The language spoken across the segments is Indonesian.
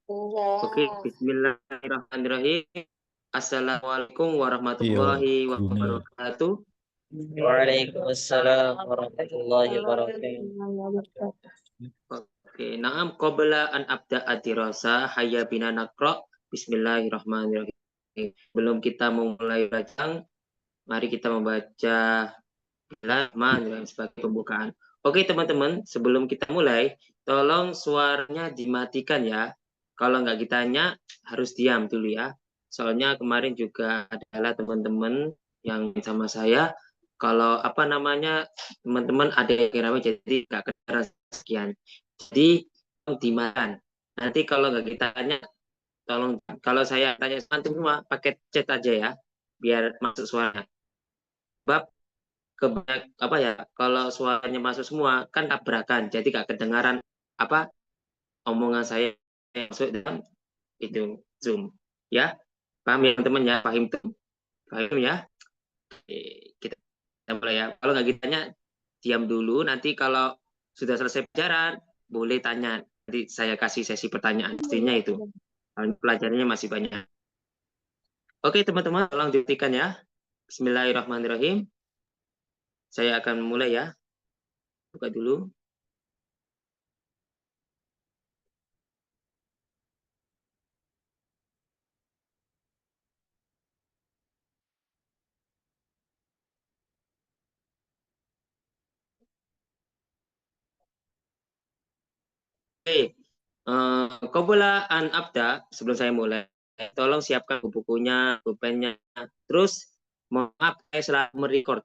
Oke, bismillahirrahmanirrahim. Assalamualaikum Iya, warahmatullahi Juni. wabarakatuh. Waalaikumsalam warahmatullahi wabarakatuh. Oke, na'am qabla an abda'a dirasa hayya bina naqra. Bismillahirrahmanirrahim. Belum kita memulai bacaan, mari kita membaca Bismillahirrahmanirrahim sebagai pembukaan. Oke, teman-teman, sebelum kita mulai, tolong suaranya dimatikan ya. Kalau nggak ditanya, harus diam dulu ya. Soalnya kemarin juga adalah teman-teman yang sama saya, kalau apa namanya, teman-teman ada yang ramai jadi nggak kedengaran sekian. Jadi dimakan. Nanti kalau nggak ditanya, tolong kalau saya tanya semua pakai chat aja ya, biar masuk suara. Bab apa ya, kalau suaranya masuk semua kan tabrakan, jadi gak kedengaran apa omongan saya yang masuk dalam itu Zoom ya. Paham ya teman ya, paham ya. Kita mulai ya. Kalau nggak ditanya diam dulu, nanti kalau sudah selesai pelajaran boleh tanya, nanti saya kasih sesi pertanyaan pastinya itu. Pelajarannya masih banyak. Oke teman-teman, tolong dibuktikan ya. Bismillahirrahmanirrahim. Saya akan mulai ya. Buka dulu. Oke, Qabla an abda, sebelum saya mulai, tolong siapkan bukunya, pulpennya. Terus, maaf, saya selalu merecord.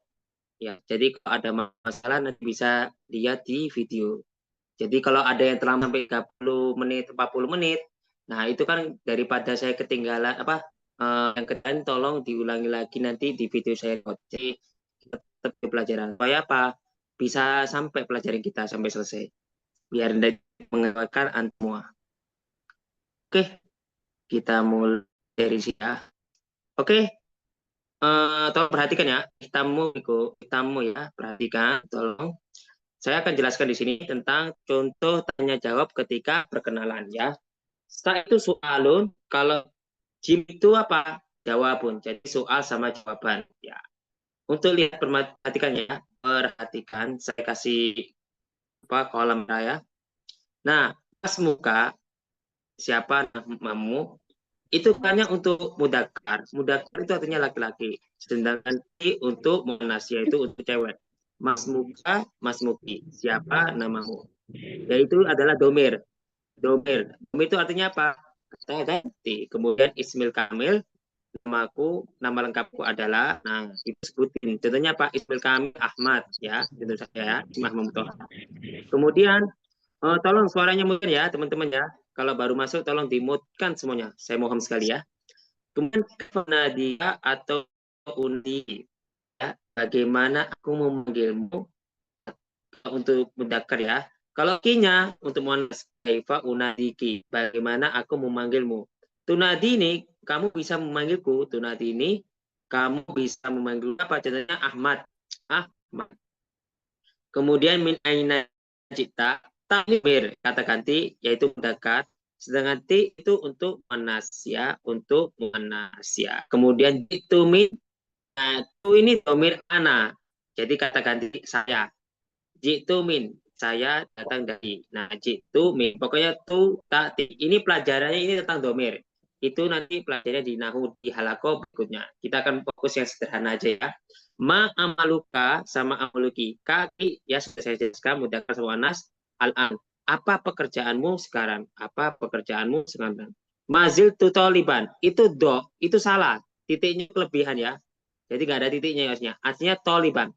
Ya, jadi kalau ada masalah nanti bisa lihat di video. Jadi kalau ada yang terlambat sampai 30 menit, 40 menit, nah itu kan daripada saya ketinggalan apa yang ketinggalan tolong diulangi lagi nanti di video saya. Jadi kita tetap di pelajaran. Supaya apa? Bisa sampai pelajaran kita sampai selesai. Biar tidak mengecewakan semua. Oke, kita mulai dari sini ya. Oke, tolong perhatikan ya, tamu ya, perhatikan, tolong. Saya akan jelaskan di sini tentang contoh tanya jawab ketika perkenalan ya. Setelah itu soalun, kalau jim itu apa? Jawabun. Jadi soal sama jawaban ya. Untuk lihat perhatikan ya, perhatikan saya kasih apa kolom ya. Nah, pas muka siapa namamu itu hanya untuk mudakar. Mudakar itu artinya laki-laki. Sedangkan untuk muannas yaitu untuk cewek. Mas Muka, Mas Muki. Siapa namamu? Yaitu adalah domir. Domir. Domir itu artinya apa? Kata ganti. Kemudian Ismil Kamil, namaku, nama lengkapku adalah, nah itu sebutin. Contohnya Pak Ismil Kamil Ahmad ya, itu saya ya, Mahmud. Kemudian tolong suaranya mungkin ya teman-teman ya. Kalau baru masuk tolong dimutkan semuanya. Saya mohon sekali ya. Kemudian Nadia atau Undi ya. Bagaimana aku memanggilmu untuk mendakar ya. Kalau kinya untuk muannas kaifa unadiki. Bagaimana aku memanggilmu. Tunadi ini kamu bisa memanggilku. Tunadi ini kamu bisa memanggil apa? Contohnya Ahmad. Ahmad. Kemudian min aina cita takmir kata ganti yaitu mendekat, sedangkan ti itu untuk muannas ya, untuk muannas ya. Kemudian itu min itu ini domir ana, jadi kata ganti saya. Jitu min saya datang dari. Nah jitu min pokoknya tu tak ini pelajarannya ini tentang domir. Itu nanti pelajarannya di nahu di halako berikutnya. Kita akan fokus yang sederhana aja ya. Ma amaluka sama amaluki. Kaki ya sudah saya jelaskan mudahkan sama Anas. Al-an. Apa pekerjaanmu sekarang? Apa pekerjaanmu sekarang? Mazil tutoliban. Itu do, itu salah. Titiknya kelebihan ya. Jadi nggak ada titiknya ya harusnya. Artinya toliban.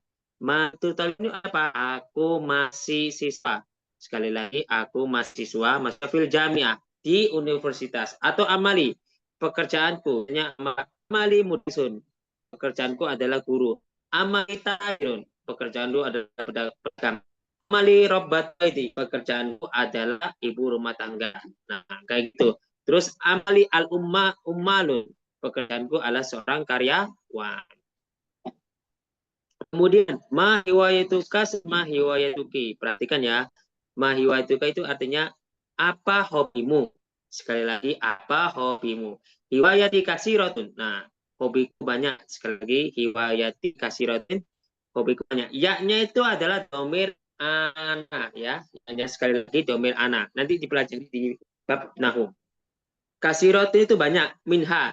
Tutoliban itu apa? Aku masih siswa. Sekali lagi, aku mahasiswa, fil jamiah di universitas atau amali. Pekerjaanku hanya amali mudisun. Pekerjaanku adalah guru. Amali ta'irun. Pekerjaanku adalah pedagang. Amali robbat itu. Pekerjaanku adalah ibu rumah tangga. Nah, kayak gitu. Terus amali ummalun. Pekerjaanku adalah seorang karyawan. Kemudian mahiwayatuka mahiwayatuki. Perhatikan ya. Mahiwayatuka itu artinya apa hobimu? Sekali lagi, apa hobimu? Hiwayati kasiratun. Nah, hobiku banyak. Sekali lagi, hiwayati kasiratun. Hobiku banyak. Ya-nya itu adalah domir anak, ya. Hanya sekali lagi domir anak. Nanti dipelajari di bab nahu. Kasiratun itu banyak. Minha.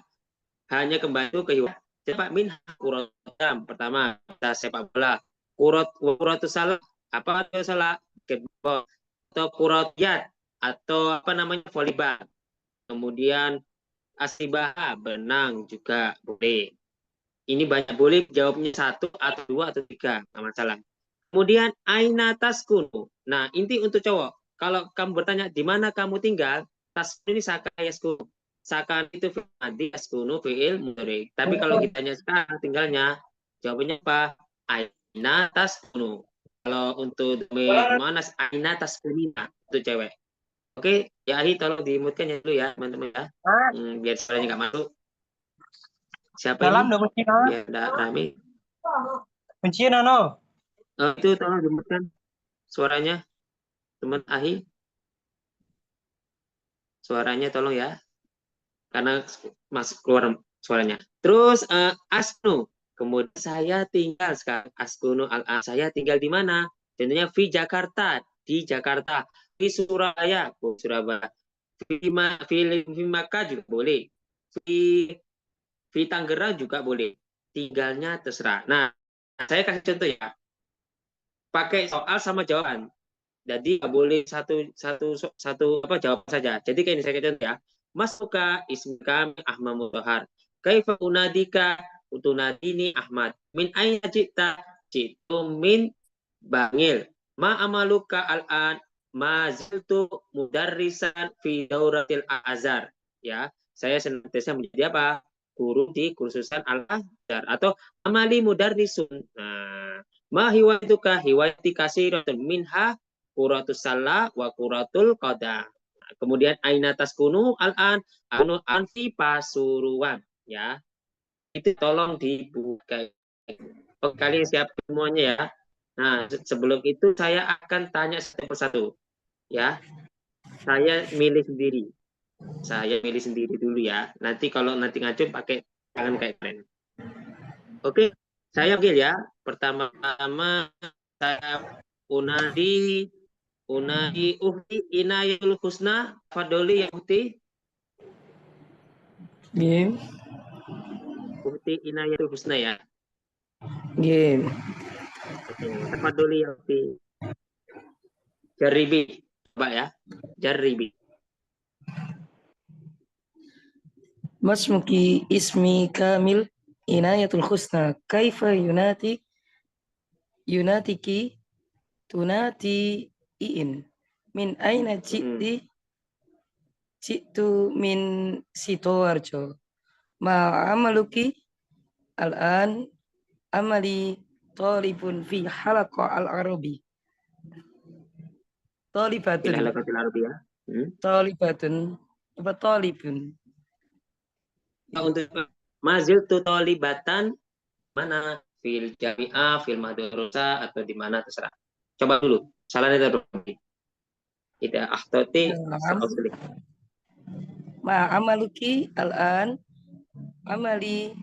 Hanya kembali ke hiwayat. Siapa? Minha. Kurotam. Pertama, kita sepak bola. Kuratu salah. Apa itu salah? Basketball. Atau kurotiyat. Atau apa namanya? Volleyball. Kemudian asibah, benang juga boleh. Ini banyak boleh jawabnya satu atau dua atau tiga, nggak masalah. Kemudian aina taskunu. Nah, inti untuk cowok. Kalau kamu bertanya di mana kamu tinggal, taskunu ini saka yaskunu. Saka itu fi'il madi, yaskunu fi'il mudhari. Tapi kalau kita tanya sekarang tinggalnya, jawabannya apa? Aina taskunu. Kalau untuk mana aina taskunina untuk cewek. Oke, ya Ahi tolong dimutkan ya dulu ya teman-teman ya. Biar suaranya nggak masuk. Siapa Dalam ini? dong kunci no. Biar nggak rame. Kunci no. Itu tolong dimutkan suaranya, teman Ahi. Suaranya tolong ya, karena masuk keluar suaranya. Terus Asnu. Kemudian saya tinggal sekarang. Askunu saya tinggal di mana? Tentunya di Jakarta. Di Jakarta. Di Surabaya. Surabaya. Di Maka juga boleh. Di Tangerang juga boleh. Tinggalnya terserah. Nah, saya kasih contoh ya. Pakai soal sama jawaban. Jadi nggak boleh satu apa jawab saja. Jadi kayak ini saya kasih contoh ya. Mas suka ismi kami Ahmad Mutahar. Kaifa unadika utunadini Ahmad. Min aina cita citu min bangil. Ma amaluka al-an ma ziltu mudarrisan fi dauratil azhar. Ya, saya senantiasa menjadi apa? Guru di kursusan al-azhar atau amali mudarrisun. Nah, ma hiwayatuka hiwayati kasiratun minha quratus salah wa quratul qada. Nah, kemudian aina taskunu al-an anu anfi pasuruan ya. Itu tolong dibuka. Oke, kalian siap semuanya ya. Nah, sebelum itu saya akan tanya satu persatu ya. Saya milih sendiri. Saya milih sendiri dulu ya. Nanti kalau nanti ngacu pakai tangan kayak keren. Oke, saya panggil ya. Pertama-tama saya unadi uhti inayatul husna fadoli ya uhti. Game. Uhti inayatul husna ya. Game. Oke, fadoli ya uhti. Jaribi, coba ya. Jaribi. Masmuki ismi kamil inayatul husna. Kaifa yunatiki tunati iin. Min aina jitu min Sidoarjo. Ma amaluki al-an amali talibun fi halaqa al-arabi. Talibatun. Halaqatil Arabiyah. Talibatun. Apa talibun? Ya, untuk mazil tu talibatan mana? Fil jami'ah, fil madrasah atau di mana terserah. Coba dulu. Salah itu berarti. Tidak ahtoti sa'uslik. Ma amaluki al-an amali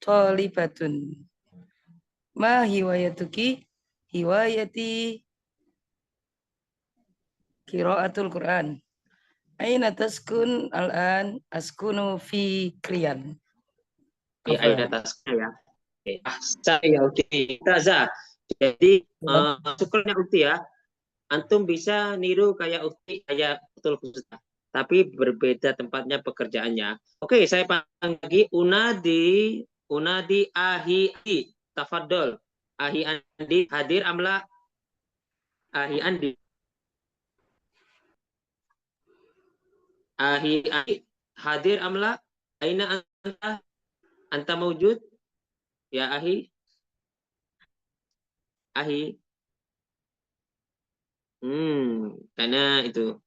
talibatun. Ma hiwayatuki hiwayati qiraatul Quran. Aina taskun al-an askunu fi Kriyan. Aina tasnya ya. Saya Ukti. Taza. Jadi syukurnya Ukti ya. Antum bisa niru kayak Ukti kayak betul khusus. Tapi berbeda tempatnya pekerjaannya. Oke, saya panggil lagi Unadi Ahi Tafadol. Ahi Andi hadir amla Ahi Andi. Ahi Andi hadir amla aina anta mawjud ya Ahi. Ahi. Karena itu.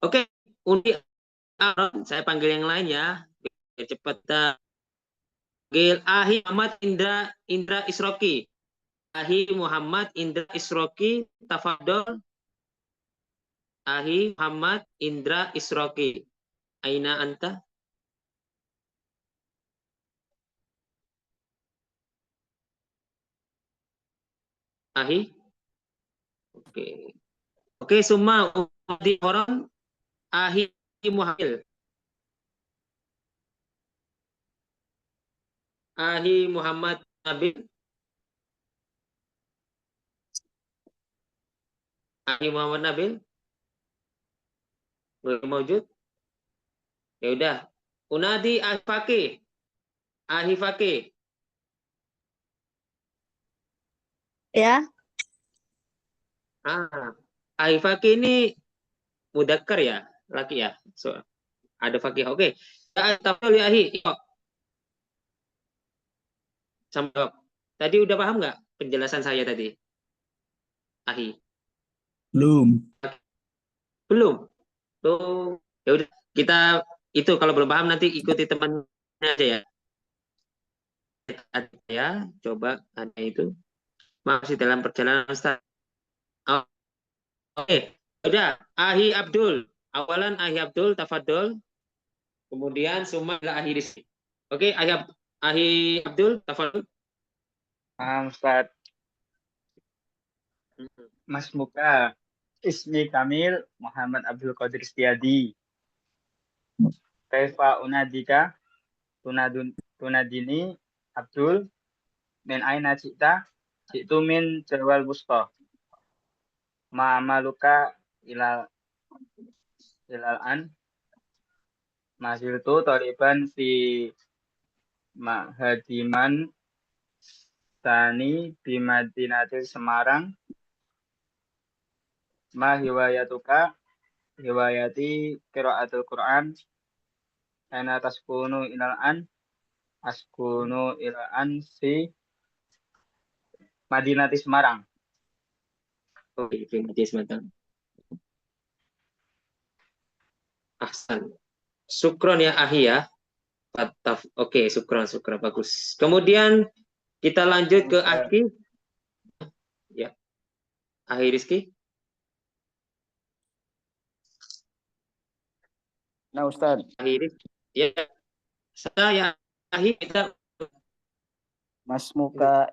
Oke, Undi saya panggil yang lain ya. Biar cepat. Panggil Ahi Muhammad Indra Isroki. Ahi Muhammad Indra Isroki, tafadhol. Ahi Muhammad Indra Isroki. Aina anta? Ahi? Oke. Oke, semua di orang Ahi Muhamil. Ahi Muhammad Nabil. Ahi Muhammad Nabil. Belum mewujud. Ya udah. Unadi Ahi Fakih. Ahi Fakih. Ya, Ahi Fakih ini mudzakkar ya, laki ya. So, ada Fakih. Oke. Tafadhol ya Ahi. Yuk. Sama. Tadi udah paham nggak penjelasan saya tadi? Ahi. Belum. Belum. Tuh, ya udah kita itu kalau belum paham nanti ikuti temannya aja ya. Ada ya, coba ada itu. Masih dalam perjalanan Ustaz. Oh, oke, udah. Ahi Abdul. Awalan Ahi Abdul, tafadhol. Kemudian Suma ila Ahi Rizki. Oke, Ahi Abdul, tafadhol. Ustaz, Mas Muka, Ismi Kamil Muhammad Abdul Qadir Setiadi. Kaifa unadika tunadini Abdul min aina cita itu min Jawal Wusta. Ma'amaluka ilal an masirtu taliban fi Mahadiman Tani di Madinatil Semarang. Ma hiwayatuka hiwayati qiraatul Quran. Ana taskunu ilal an askunu ilal an si Madinati Semarang. Oke, terima kasih sebentar. Ahsan. Sukron ya Ahi ya. Oke, sukron bagus. Kemudian kita lanjut ke Ahi. Ya. Ahi Rizki. Nah, Ustaz. Ahi Rizki. Ya. Saya Ahi kita Masmuka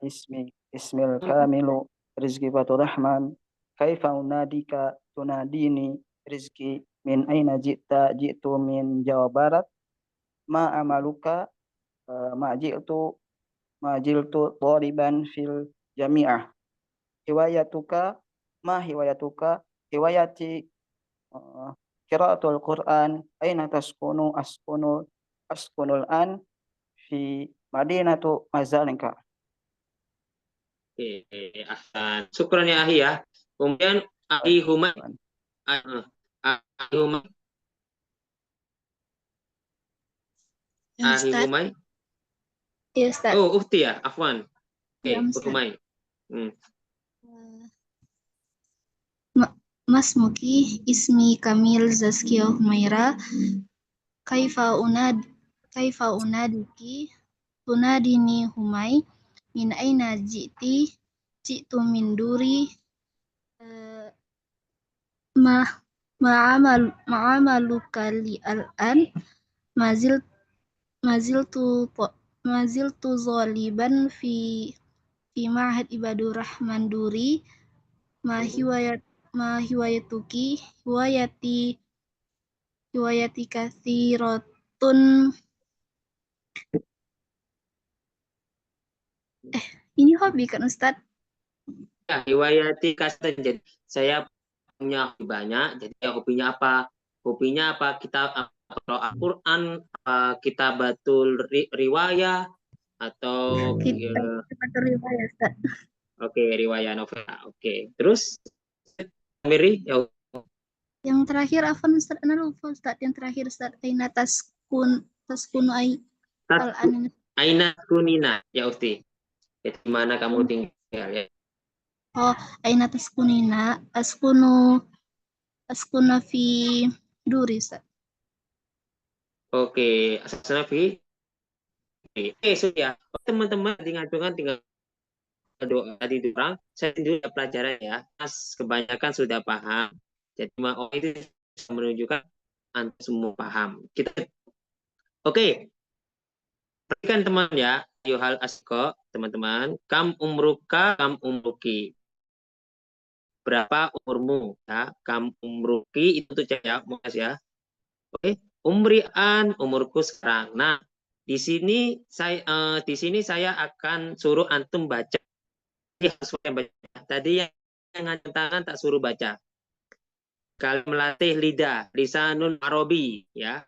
ismil kamilu Rizki Fatur Rahman. Kaifa unadika tunadini Rizki min aina jitu min Jawa Barat. Ma amaluka ma jiltu thoriban fil jami'ah. Hiwayatuka ma hiwayatuka hiwayati qiraatul Quran aina taskunu askunul an fi Madinatu Mazzalika. Oke, ahsan. Sukron ya Ahi ya. Kemudian Ahi Humay. Ahi Humay. ya Ahi Ustaz. Humay. Ya Ustaz. Oh, Uhti ya, Afwan. Oke, Ya, Ustaz. Humay. Mas Muki, Ismi Kamil Zaskia Humaira, Kaifa unadiki, tunadini Humay, min aina jitu min duri, ma'amaluka li al-an, maziltu zaliban fi ma'had ibadur rahman duri, ma hiwayatuki hiwayati katsirotun. Ini hobi kan Ustadz? Ya, hiwayati kasih. Jadi saya punya hobi banyak. Jadi ya, hobinya apa? Hobinya apa? Kita Al-Quran, kita batul riwayah atau Kita riwayat Ustadz. oke, riwayah novel. Oke. Terus Miri ya. Yang terakhir Afan Ustadz, lupa Ustadz. Yang terakhir Ustadz, aina taskunu al-an. Aina kunina ya Uti. Jadi mana kamu tinggal ya? Oh, aina taskunina askunu fi duri Ustadz. Oke, Asnafi. Sudah. Teman-teman tinggal doa tadi itu orang. Saya dulu pelajaran ya. Mas kebanyakan sudah paham. Jadi itu menunjukkan Anda semua paham. Oke. Perhatikan teman ya, Yuhal Asko, teman-teman. Kam umruka, kam umruki. Berapa umurmu? Ya, kam umruki itu tuh ya, ya. Oke, umrian, umurku sekarang. Nah, di sini saya akan suruh antum baca. Tadi yang ngangkat tangan tak suruh baca. Kalau melatih lidah, lisanul arabi, ya.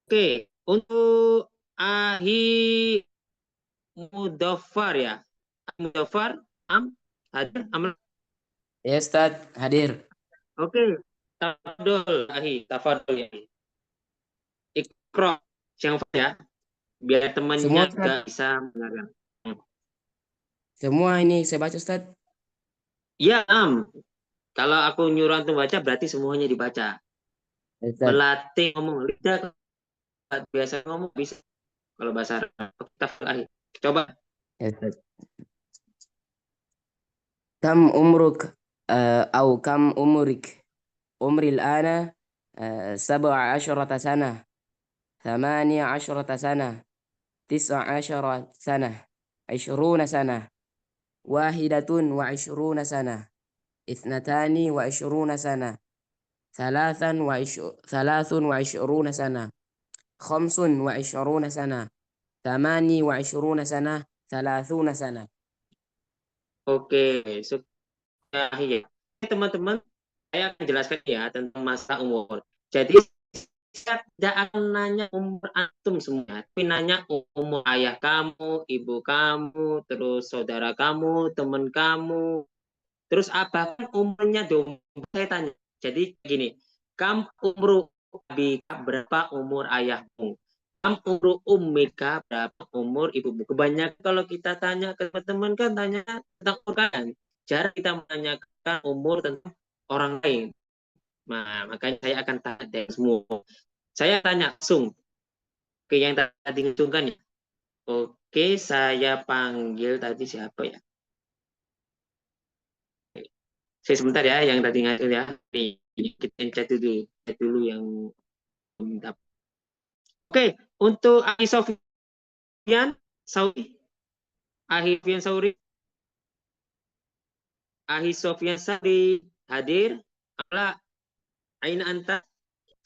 Oke, untuk ahi Mudaffar ya. Mudaffar, hadir, Ya Ustaz, hadir. Oke, tafadol, tafadol ya. Ikro, yang ya, biar temannya Semua juga Ustaz. bisa mendengarkan. Semua ini saya baca Ustaz. Ya, kalau aku nyuruh antum baca, berarti semuanya dibaca. Ya, Ustaz. Melatih ngomong lidah, biasa ngomong bisa. Kalau bahasa Arab, coba. Ya, Ustaz. Kam umruk atau kam umurik? Umri al-ana 17 sana. 18 sana. 19 sana. 20 sana. 21 sana. 22 sana. 23 sana. 25 sana. 28 sana. 30 sana. Oke, ya. Teman-teman, saya akan jelaskan ya tentang masa umur. Jadi saya tidak akan nanya umur antum semua, tapi nanya umur ayah kamu, ibu kamu, terus saudara kamu, teman kamu, terus apa kan umurnya dong? Saya tanya. Jadi gini, kamu umur berapa umur ayahmu? Kamu umur ummika berapa umur ibumu? Kebanyakan kalau kita tanya ke teman-teman kan tanya tentang umur kan. Jarang kita menanyakan umur tentang orang lain. Nah, makanya saya akan tanya semua. Saya tanya langsung ke yang tadi ngitungkan ya. Oke, saya panggil tadi siapa ya? Saya sebentar ya, yang tadi ngatur ya. Kita chat dulu yang minta. Oke, untuk Ahi Sofian Sauri. Ahi Sofian Sauri. Ahi Sofian Sauri hadir. Ala Aina Anta.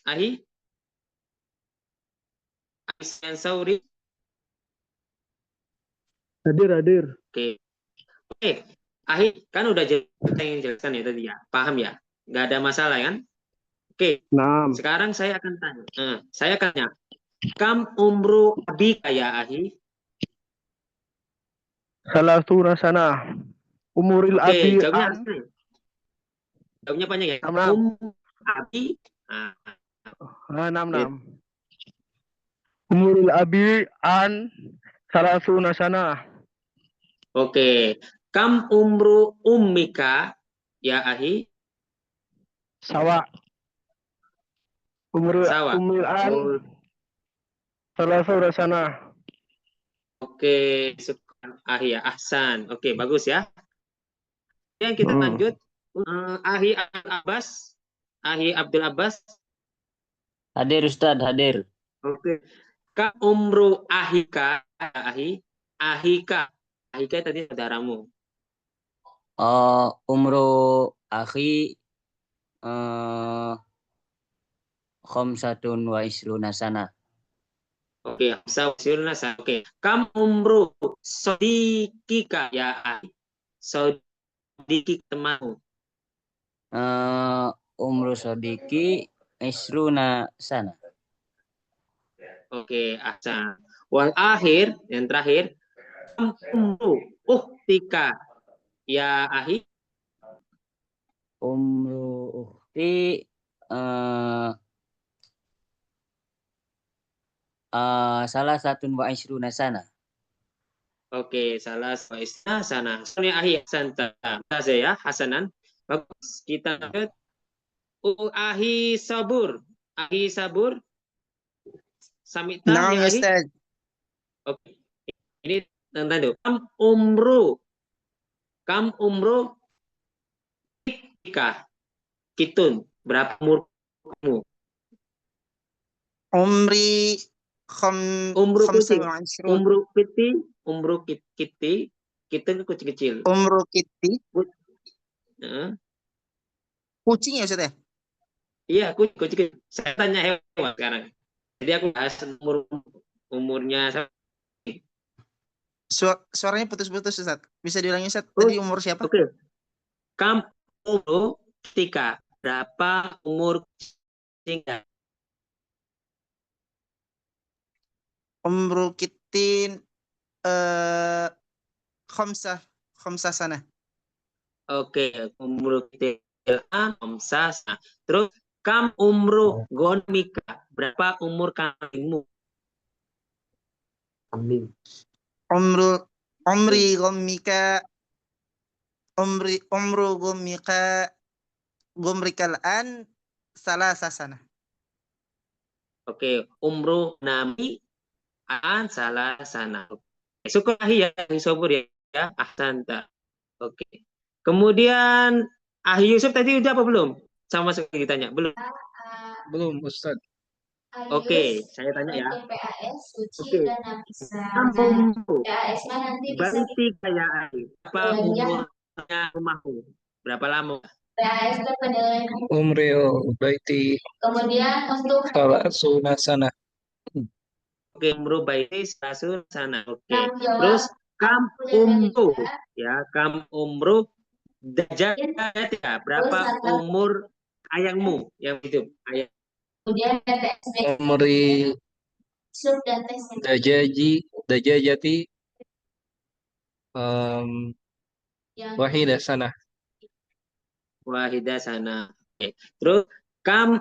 Ahi. Ahi Sofian Sauri. Hadir. Oke. Oke. Ahi, kan udah jelaskan ya tadi ya. Paham ya? Nggak ada masalah kan? Oke. Naam. Sekarang saya akan tanya. Saya akan tanya. Kam umru abika ya Ahi? Salasuna sana. Umuril Oke, abi jawabnya an. jawabnya panjang ya. Nam. Abi. Nam. Umuril abi an. Salasuna sana. Oke. Kam umru ummika ya Ahi? Sawa. Umuril Sawa. umil an. Salasuna sana. Oke, Ahi ya, Ahsan. Oke, bagus ya. Yang kita lanjut. Ahi Abbas. Ahi Abdul Abbas. Hadir Ustaz, hadir. Oke. Ka umru ahika, Ahi. Ahika. Ahika tadi saudaramu. Umru akhi 25 sana. Oke, Oke. Kam umru sodikika ya Ahi. Sodiki temanmu. Umru sodiki isruna sana. Oke, Ahsan. Wal akhir, yang terakhir. Kam umru uhtika ya Ahi. Umru ukhti salah satu wa isruna sana. Oke, salah sana. Soalnya Ahi Santa. Saya Hasanan. Bagus. Kita lihat. Ahi Sabur. Ahi Sabur. Samita ya Ahi. Oke. Ini tanda Kam umru Ika. Kitun. Berapa umur kamu? Umri kham Umru khamsa kucing. wa ishrun. Umru kitty, kita itu kucing kecil. Umru kitti. Heeh. Kucing ya Ustaz ya? Iya, kucing kecil. Saya tanya hewan sekarang. Jadi aku bahas umurnya. Suaranya putus-putus Ustaz. Bisa diulangi Ustaz? Oh, Tadi umur siapa? Oke. Kamu umur ketika berapa umur kucing? Umru kittin khamsa sana. Oke, umur kita sasa. Terus umru gonika. Berapa umur kambingmu? Kambing. Umri ghammika gumrikal an salasa sana. Oke, umru nami salah sana. Syukur ya, sobur ya, ahsanta. Oke. Kemudian Yusuf tadi udah apa belum? Sama sekali ditanya, belum. Belum, Ustaz. Oke, saya tanya ya. Oke. Baiti kayak apa umurnya rumahmu? Berapa lama? Umri baiti salasuna sana. Oke, umru baiti sasun sana. Oke. Terus umru ya, umru dajjal ya, berapa umur ayangmu yang hidup? Ayang. Umri dajajati wahidah sana. Wahidah sana. Oke. Terus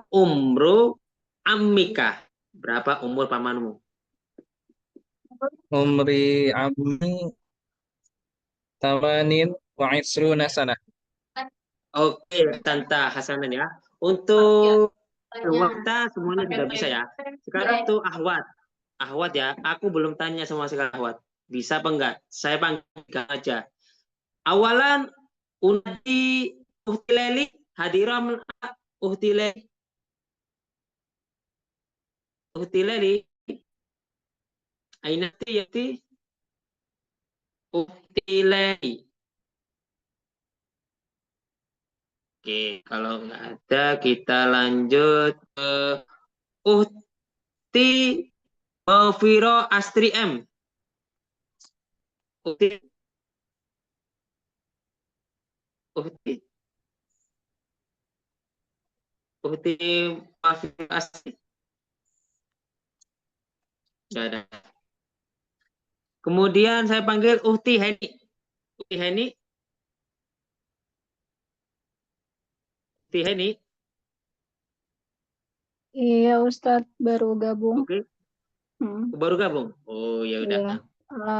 umru ammika. Berapa umur pamanmu? Umri ammi tamanin wa isruna sana. Oke, Tante Hasanan ya. Untuk wanita semuanya sudah bisa ya. Sekarang tuh Ahwat. Ahwat ya, aku belum tanya sama sekali Ahwat. Bisa apa enggak? Saya panggil aja. Awalan unti uhtileli hadiram uhtileli ainati yati uhtileli. Oke, kalau nggak ada kita lanjut ke Uhti Viro Astri M. Uhti Viro Astri. Nggak ada. Kemudian saya panggil Uhti Heni. Uhti Heni. Uhti Heni. Iya Ustadz, baru gabung. Oke. Baru gabung. Oh ya udah. Iya.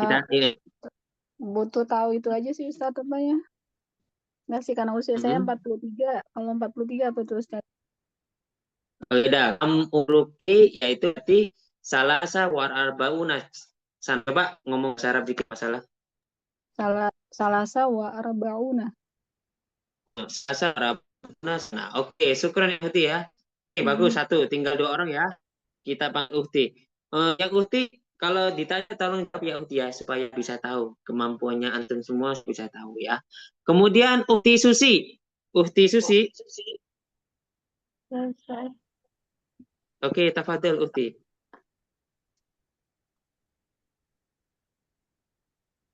Kita ini. Butuh tahu itu aja sih Ustadz apanya. Nggak sih, karena usia saya 43. Kalau 43 apa tuh Ustadz? Beda. Umruki yaitu berarti salasa war arbauna. Coba ngomong Arab dikit masalah. Salasa wa arba'una. Salasa arbauna. Nah, oke, syukran ya Uhti ya. Oke, bagus satu, tinggal 2 orang ya. Kita panggil Uhti. Yang Uhti kalau ditanya tolong jawab ya Uhti ya supaya bisa tahu kemampuannya antum semua bisa tahu ya. Kemudian Uhti Susi. Uhti Susi. Oke, tafadhol Uhti.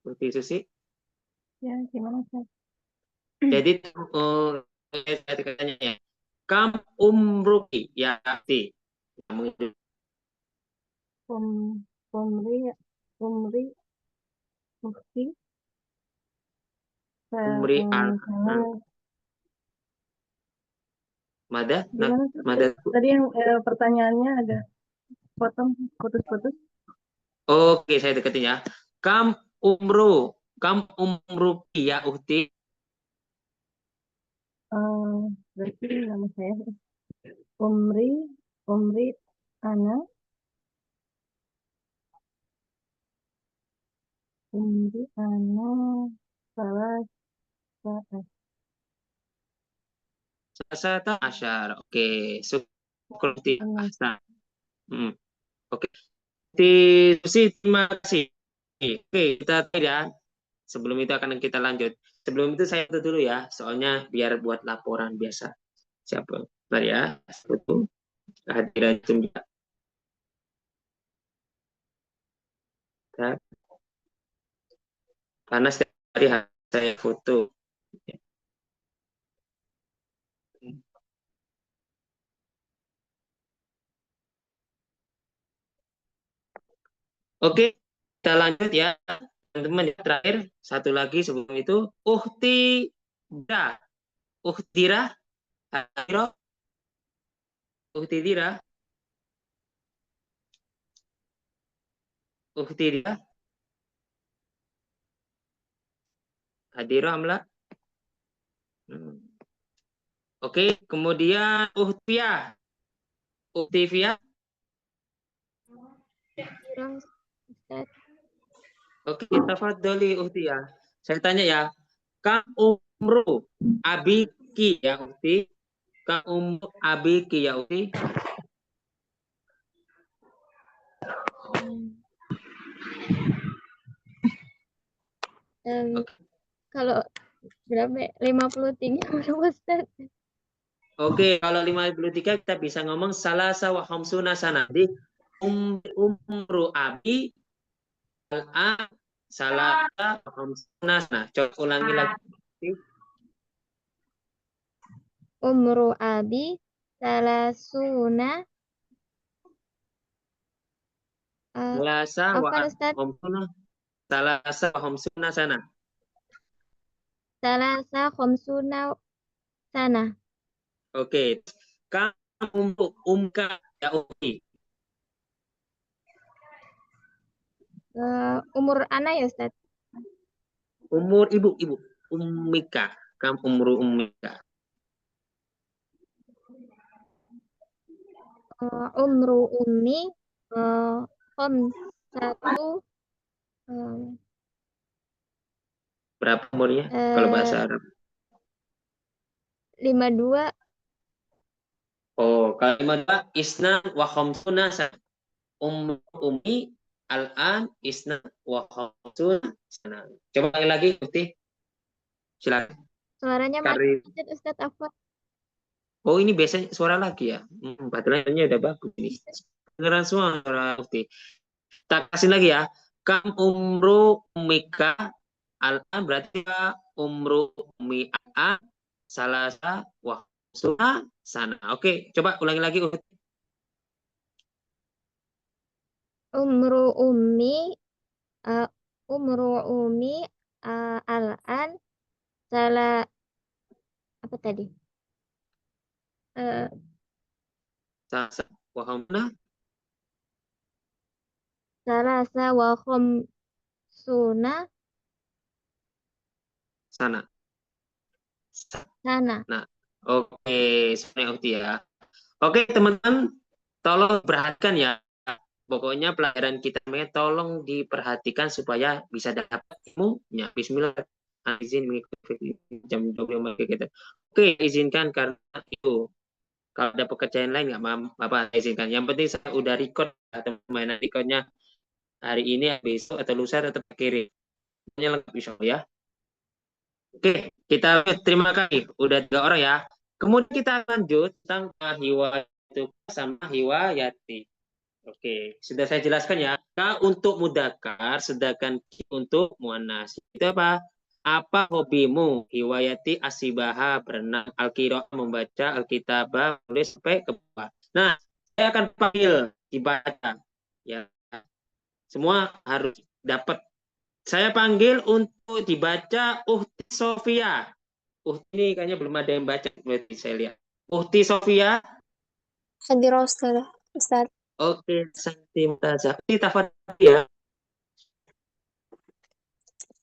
Uhti Susi. Ya, gimana Ustadz? Jadi saya tanya ya. Kam umruki ya Uhti. Kamu itu Umri Mufti umri Mada? gimana Mada. tadi yang pertanyaannya agak putus-putus. Oke, saya deketin ya. Kam umruki ya Uhti. Berarti nama saya Umri Ana salah Sasata asyar. Oke, syukur Ahsan. Oke. Terima kasih. Oke, kita tidak. Sebelum itu akan kita lanjut. Sebelum itu saya tutup dulu ya, soalnya biar buat laporan biasa. Siapa? Bentar ya. Foto kehadiran Zoom juga. Karena setiap hari saya foto. Oke, kita lanjut ya. Teman-teman, terakhir satu lagi sebelum itu. Uhtidira. Uhtidira. Hadiro. Uhtidira. Uhtidira. Hadiro amla. Oke, kemudian Uhtiah. Uhtivia. Oke, tafadholi Uhtiah. Saya tanya ya, Kam umru abiki ya Uhti? Kam umru abiki ya Uhti? Oke. Kalau berapa? 53 Ustaz. Oke, kalau 53 kita bisa ngomong salasa wa khamsuna sana. Jadi umru abi al-an salasa wa khamsuna sana. Coba ulangi lagi. Umru abi salasuna Salasa wa apa Ustaz? khamsuna salasa wa khamsuna sana. Salasa khamsuna sana. Oke. Kam umka ya Uhti. Umur anak ya Ustaz? Umur ibu ummika. Kam umru ummika. Umru ummi satu Berapa umurnya kalau bahasa Arab? 52. Oh, kalimat isna wa khamsuna sana. Ummi al-an isna wa khamsuna sana. Coba lagi Uhti. Silakan. Suaranya Kari. macet Ustaz apa? Oh, ini biasanya suara lagi ya. Baterainya udah bagus ini. Dengeran suara Uhti. Kita kasih lagi ya. Kam umru ummika al-an berarti umru ummi al-an salasa wa khamsuna sana. Oke, coba ulangi lagi Uhti. Umru ummi al-an apa tadi? Salasa wa khamsuna Salasa wa khamsuna sana. sana. Nah, oke, sebenarnya Ukti ya. Oke, teman-teman, tolong perhatikan ya. Pokoknya pelajaran kita tolong diperhatikan supaya bisa dapat ilmunya. Bismillah. Izin mengikuti jam 25 kita. Oke, izinkan karena itu. Kalau ada pekerjaan lain nggak apa izinkan. Yang penting saya udah record teman-teman. Recordnya hari ini, besok atau lusa tetap kirim. Semuanya lengkap insya Allah ya. Oke, kita terima kasih. Udah 3 orang ya. Kemudian kita lanjut tentang hiwayatu sama hiwayati. Oke, sudah saya jelaskan ya. K untuk mudakar, sedangkan K untuk muannas. Itu apa? Apa hobimu? Hiwayati asibaha, berenang, al-qiraah membaca, al-kitabah, tulis sampai ke bawah. Nah, saya akan panggil dibaca. Ya, semua harus dapat. Saya panggil untuk dibaca Uhti Sofia. Uhti ini kayaknya belum ada yang baca, berarti saya lihat. Uhti Sofia. Hadirah Ustaz. Oke, Santi Mutaza. Ini tafadhol ya.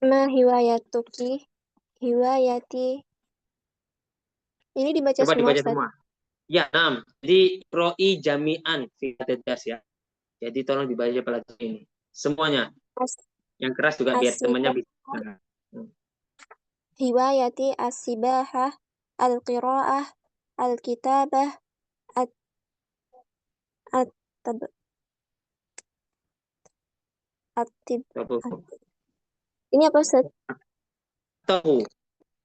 Ma hiwayatuki, hiwayati. Ini dibaca Coba semua dibaca Ustaz. semua. Ya, 6. Jadi roi jami'an fi'atedas ya. Jadi tolong dibaca pelajaran ini. Semuanya. Yang keras juga biar temannya bisa. Hiwayati asibahah, al-qiraah, al-kitabah, Atib. Tahu. Ini apa Ustaz? Tahu.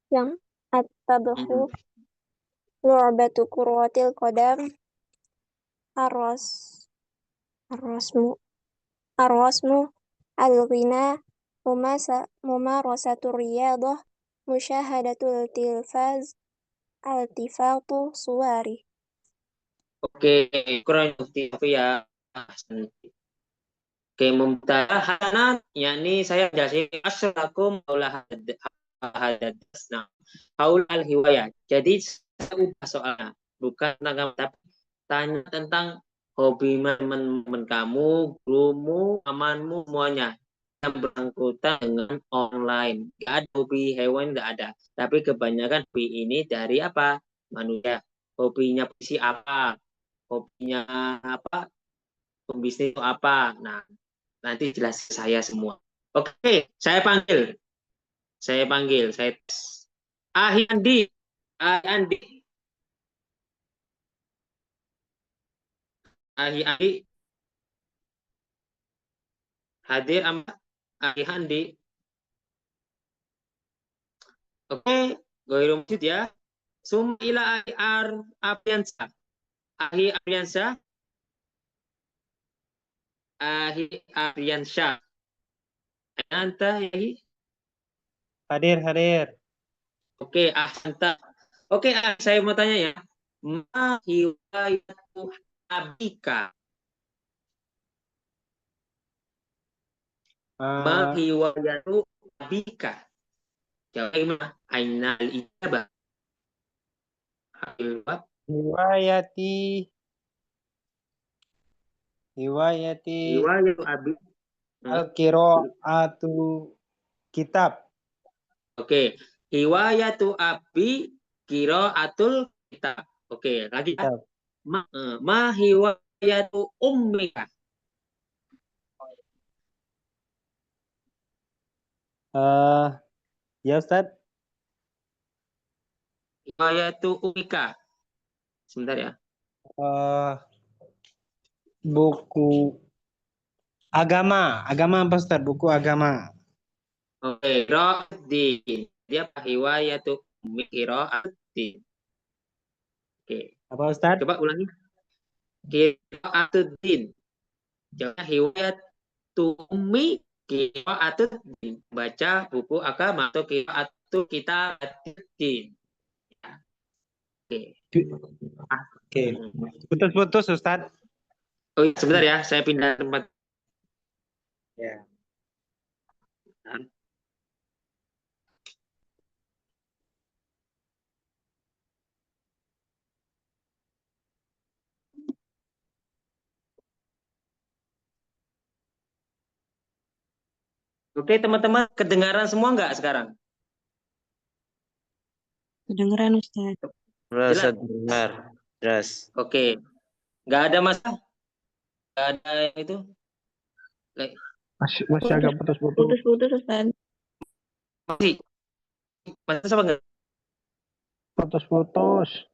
Yang at-tabhu lu'batu kurwatil qadam arros arrosmu al-ghina mumarasatu riyadah musyahadatul tilfaz altifatu suwari. Oke, kurang ya. Oke, mumtahanan, yakni saya jelasin asyrakum haulah hadadas. Nah, haul al hiwayah. Jadi saya ubah soalnya, bukan tentang tapi tanya tentang hobi teman-teman kamu, gurumu, amanmu, semuanya yang bersangkutan dengan online. Gak ada hobi hewan, gak ada. Tapi kebanyakan hobi ini dari apa? Manusia. Hobinya visi apa? Hobinya apa? Pembisnis itu apa? Nah, nanti jelas saya semua. Oke, saya panggil. Saya tes. Andi. Andi. Hadir Andi. Oke, Goiru Masjid ya. Ila Apriansa. Apriansa. Apriansa. Anta Ahi. Hadir. Oke, Ahsanta. Oke, saya mau tanya ya. Ma hiwayatu abika. Ma hiwayatu abika. Jawab gimana? Ainal ijabah. Hiwayati Hiwayatu abi. al-qiraatu kitab. Oke. Hiwayatu abi qiraatul kitab. Oke, lagi ya. Ma hiwayatu ummika. Ya Ustaz. Hiwayatu ummika. Sebentar ya. Buku agama apa Ustaz? Buku agama. Oke, Qira'atuddin. Dia apa? Hiwayatu ummi qira'atuddin. Oke. Apa Ustaz? Coba ulangi. Qira'atuddin. Jangan hiwayatu ummi qira'atuddin. Baca buku agama atau qira'atu kitabuddin. Oke. Oke. Putus-putus Ustaz. Oh, sebentar ya, saya pindah tempat. Ya. Oke, teman-teman, kedengaran semua nggak sekarang? Kedengeran Ustaz. Jelas? Dengar. Jelas. Oke. Nggak ada masalah? Nggak ada itu? Masih agak putus-putus. Putus-putus Ustaz. Masih apa enggak? Putus-putus.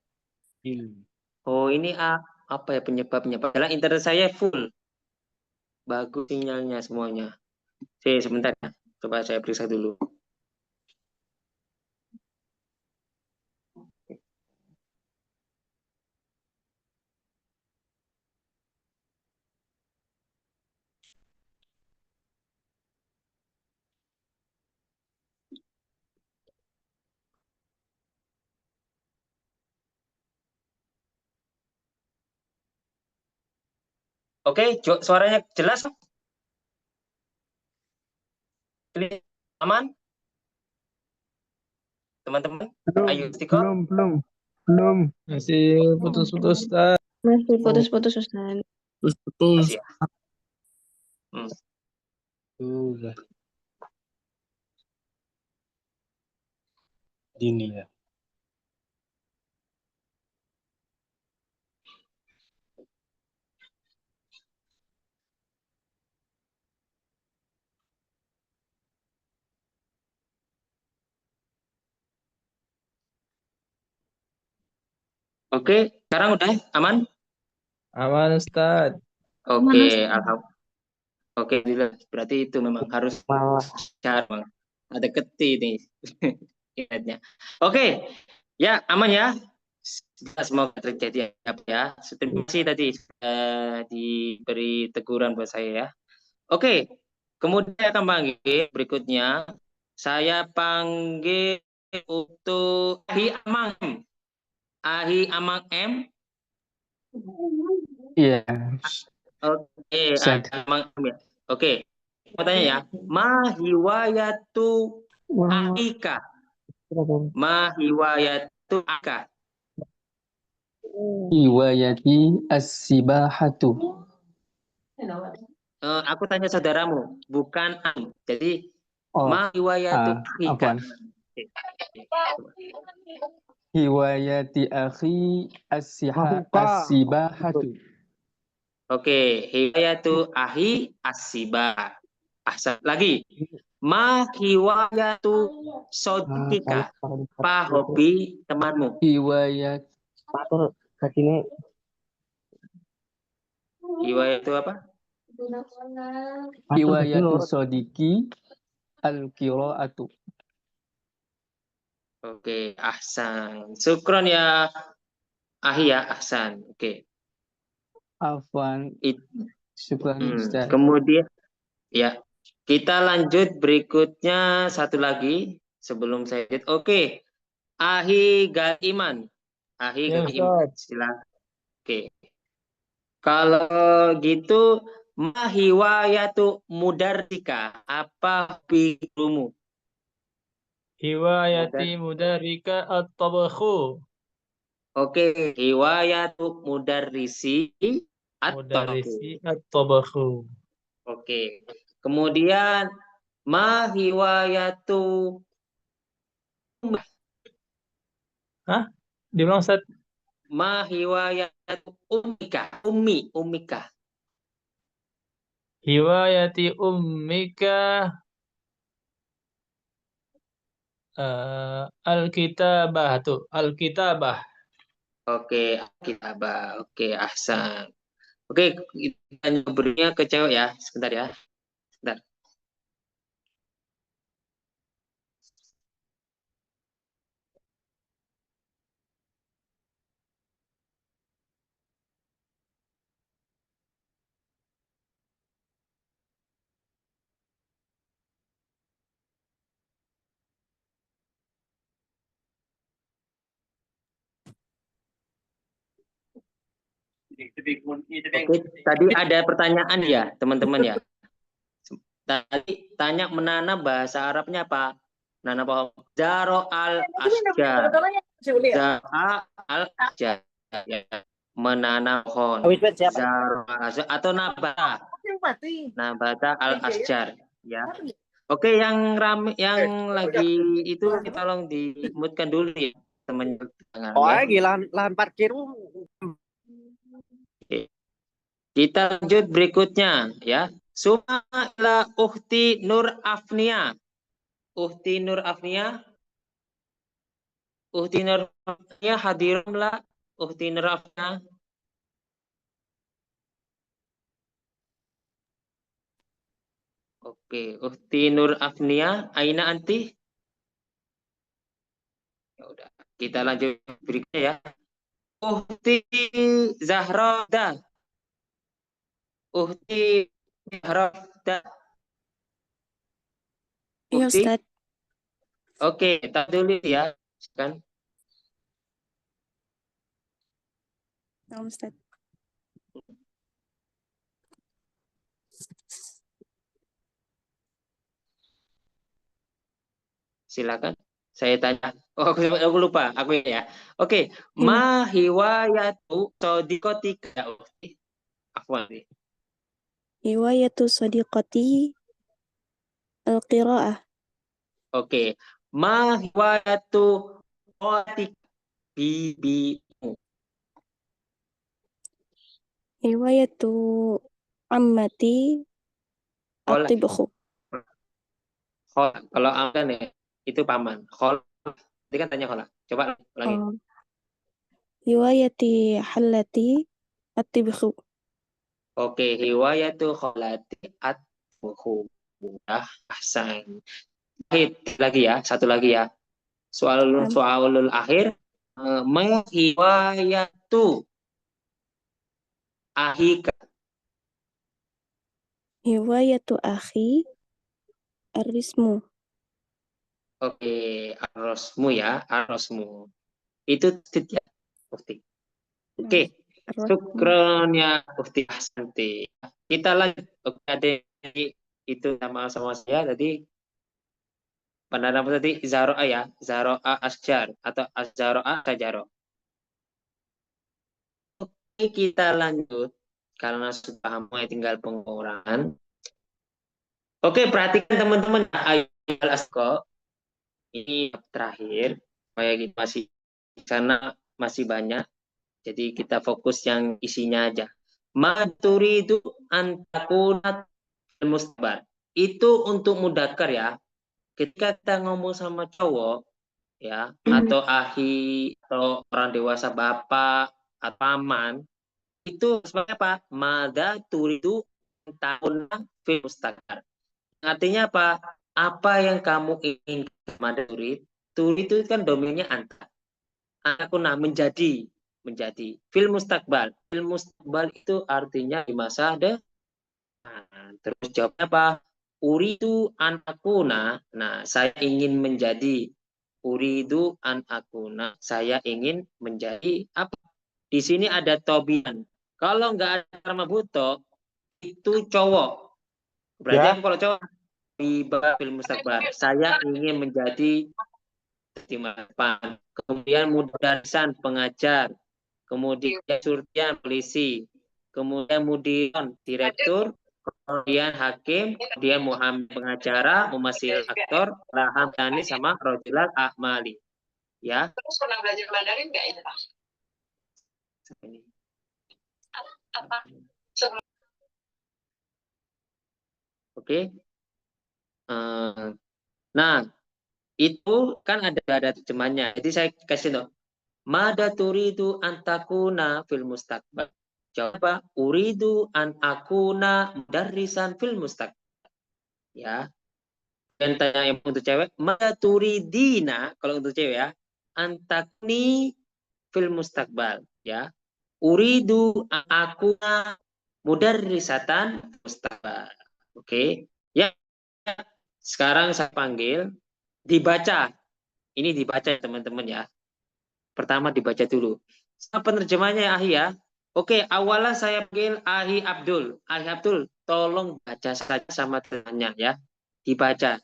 Oh, ini apa ya penyebabnya? Padahal internet saya full. Bagus sinyalnya semuanya. Oke, sebentar ya. Coba saya periksa dulu. Oke, suaranya jelas? Ini aman? Teman-teman? Ayo, istiqomah. Belum. Masih putus-putus Ustaz. Masih putus-putus Ustaz. Putus-putus. Masih ya? Udah. Ini ya. Oke, sekarang udah aman? Aman Ustaz. Oke, alhamdulillah. Oke, berarti itu memang harus cara, Bang. Ada keti nih. Ingatnya. Oke, ya aman ya. Semoga terjadi apa ya. Terima kasih tadi diberi teguran buat saya ya. Oke, kemudian saya akan panggil berikutnya. Saya panggil untuk Ahi Amang. Ahi Amang M. Iya. Oke, Ustaz. Ahi Amang M ya. Oke, mau tanya ya. Ma hiwayatu Aika. Ma hiwayatu Aika. Hiwayati as-sibahatu. Aku tanya saudaramu, bukan am. Jadi Oh, ma hiwayatu Aika. afwan. Hiwayati akhi as-sibahatu. Oke, hiwayatu ahi asiba. Lagi. Ma hiwayatu sodika. Apa hobi temanmu? Hiwayat Hiwayatu apa? hiwayatu sodiki al-qiraatu. Oke, ahsan. Syukron ya ahi ya, ahsan. Oke. Afwan. Syukran Ustaz. Kemudian ya, kita lanjut berikutnya satu lagi sebelum saya lihat. Oke. Ahi Gaiman. Ahi Gaiman. Silakan. Oke. Kalau gitu ma hiwayatu mudarrika. Apa pikirumu? Hiwayati mudarrika at-tabakhu. Oke, hiwayatu mudarrisi Mudarrisi at-tabakhu. Oke. Kemudian ma hiwayatu Hah? Diulang Ustaz. ma hiwayatu ummika. Ummika. Hiwayati ummika al-kitabah tuh. Al-kitabah. Oke, kitabah. Oke, ahsan. Oke, kita berinya ke cewek ya. Sebentar ya. Sebentar. Oke, tadi ada pertanyaan ya, teman-teman ya. Tadi tanya menanam bahasa Arabnya apa? Nanam pohon. Zaro al-asjar. Zara al-asjar. Ya. Menanam pohon. Zaro al-asjar atau nabata. Nabata al-asjar. Ya. Oke, yang rame, yang lagi itu tolong dimutkan dulu ya, teman. Oh, lahan parkir. Kita lanjut berikutnya ya. Suma ila Ukhti Nur Afnia. Ukhti Nur Afnia. Ukhti Nur Afnia hadirum la. Ukhti Nur Afnia. Oke, Ukhti Nur Afnia, aina anti? Ya udah, kita lanjut berikutnya ya. Ukhti Zahrada. Ukhti Zahrada. Iya, Ukhti. Ustaz. Oke, tak dulu ya, kan? Ya, Ustaz. Silakan. Saya tanya. Oh, aku lupa. Aku ya. Oke. Ma hiwayatu sodikotika. Afwan. Hiwayatu sadiqati al-qira'ah. Oke. Ma hiwayatu qatik bibimu. Hiwayatu ammati at-tibkhu. Kalau angkan ya, itu paman. Tadi kan tanya khola. Coba ulangi. Hiwayati hallati at-tibkhu. Oke, hiwayatu kholati at-buhu. Mudah, ahsan. Lagi ya, satu lagi ya. Soalul akhir. Menghiwayatu ahika. Hiwayatu akhi arismu. Oke, arosmu ya, arosmu. Itu ya, Ukti. Oke, syukron ya Ukti Ahsanti. Kita lanjut. Oke, adik itu sama-sama saya tadi. Pada nama tadi Zaro'a ya, Zaro'a Asjar atau Zaro'a Sajaro. Oke, kita lanjut karena sudah mulai tinggal pengurangan. Oke, perhatikan teman-teman al-asqa ini terakhir supaya kita masih karena masih banyak. Jadi kita fokus yang isinya aja. Maturidu antakunat mustaqbal. Itu untuk mudakar ya. Ketika kita ngomong sama cowok ya atau ahi atau orang dewasa bapak atau paman itu sebenarnya apa? Mada turidu antakunat fil mustaqbal. Artinya apa? Apa yang kamu inginkan mada turid? Turid itu kan domainnya anta. Antakuna menjadi fil mustakbal. Fil mustakbal itu artinya di masa depan. Terus jawabnya apa? Uridu an akuna. Nah, saya ingin menjadi. Uridu an akuna. Saya ingin menjadi apa? Di sini ada tobian. Kalau nggak ada karma buto, itu cowok. Berarti apa kalau cowok? Tiba fil mustakbal. Saya ingin menjadi di depan. Kemudian mudarisan pengajar. Kemudian surtian polisi, kemudian mudiron direktur, kemudian hakim, kemudian Muhammad pengacara, mumasil aktor, Laham Tani sama Rojulal Ahmali. Ya. Terus pernah belajar Mandarin nggak ini, Pak? Apa? Oke. Nah, itu kan ada terjemahnya. Jadi saya kasih tahu. Mada turidu antakuna fil mustaqbal. Jawab uridu an akuna mudarrisan fil mustaqbal. Ya. Dan tanya yang untuk cewek, mada turidina kalau untuk cewek ya, antakni fil mustaqbal, ya. Uridu an akuna mudarrisatan mustaqbal. Oke. Ya. Sekarang saya panggil dibaca. Ini dibaca teman-teman ya. Pertama dibaca dulu. Penerjemahnya Ahi ya. Oke, awalan saya panggil Ahi Abdul. Ahi Abdul, tolong baca saja sama temannya ya. Dibaca.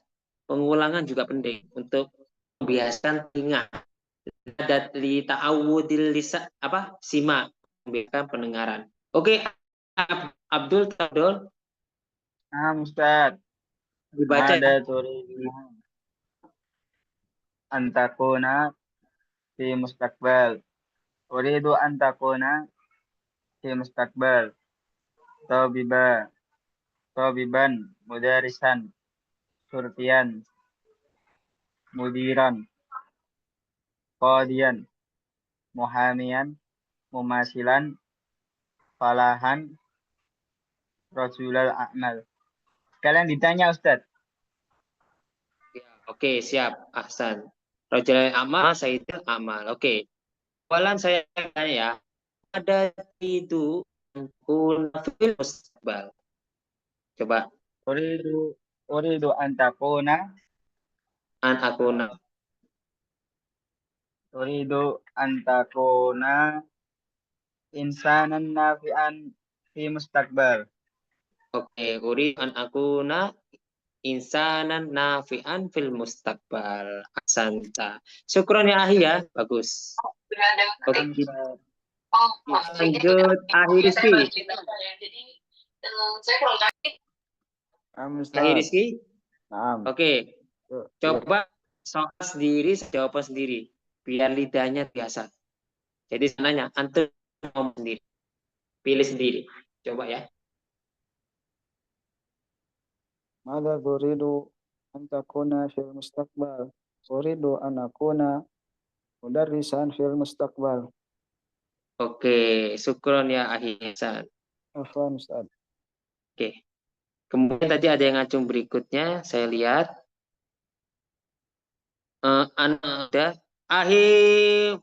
Pengulangan juga penting untuk membiasakan telinga. Dan li ta'awudil lisa apa? Sima, membiasakan pendengaran. Oke, Abdul. Ustaz. Dibaca. Ada turidu antakuna fi mustaqbal. Uridu antakuna fi mustaqbal. Tabiban, mudarisan, surtian, mudiran, qadiyan, muhamian, mumasilan, falahan, rajulal a'mal. Kalian ditanya Ustaz. Oke, siap. Ahsan. Rajulal amal, sayyidul amal. Oke. Awalan saya tanya ya. Ada itu fil mustaqbal. Coba. Uridu antakuna An akuna. Uridu antakuna insanan nafi'an fi mustaqbal. Oke, uridu an akuna insanan nafi'an fil mustaqbal. Asanta. Syukron ya Ahi ya. Bagus. Oke. Lanjut Ahi Rizky. Saya kurang tahu. Ahi Rizky. Oke. Coba soal sendiri, jawaban sendiri. Biar lidahnya biasa. Jadi sananya antum ngomong sendiri. Pilih sendiri. Coba ya. Mada turidu an takuna fil mustaqbal? Uridu an akuna mudarrisan fil mustaqbal. Oke, syukron ya Ahi Hasan. Afwan Ustaz. Oke. Kemudian tadi ada yang ngacung berikutnya, saya lihat. Ada Ahi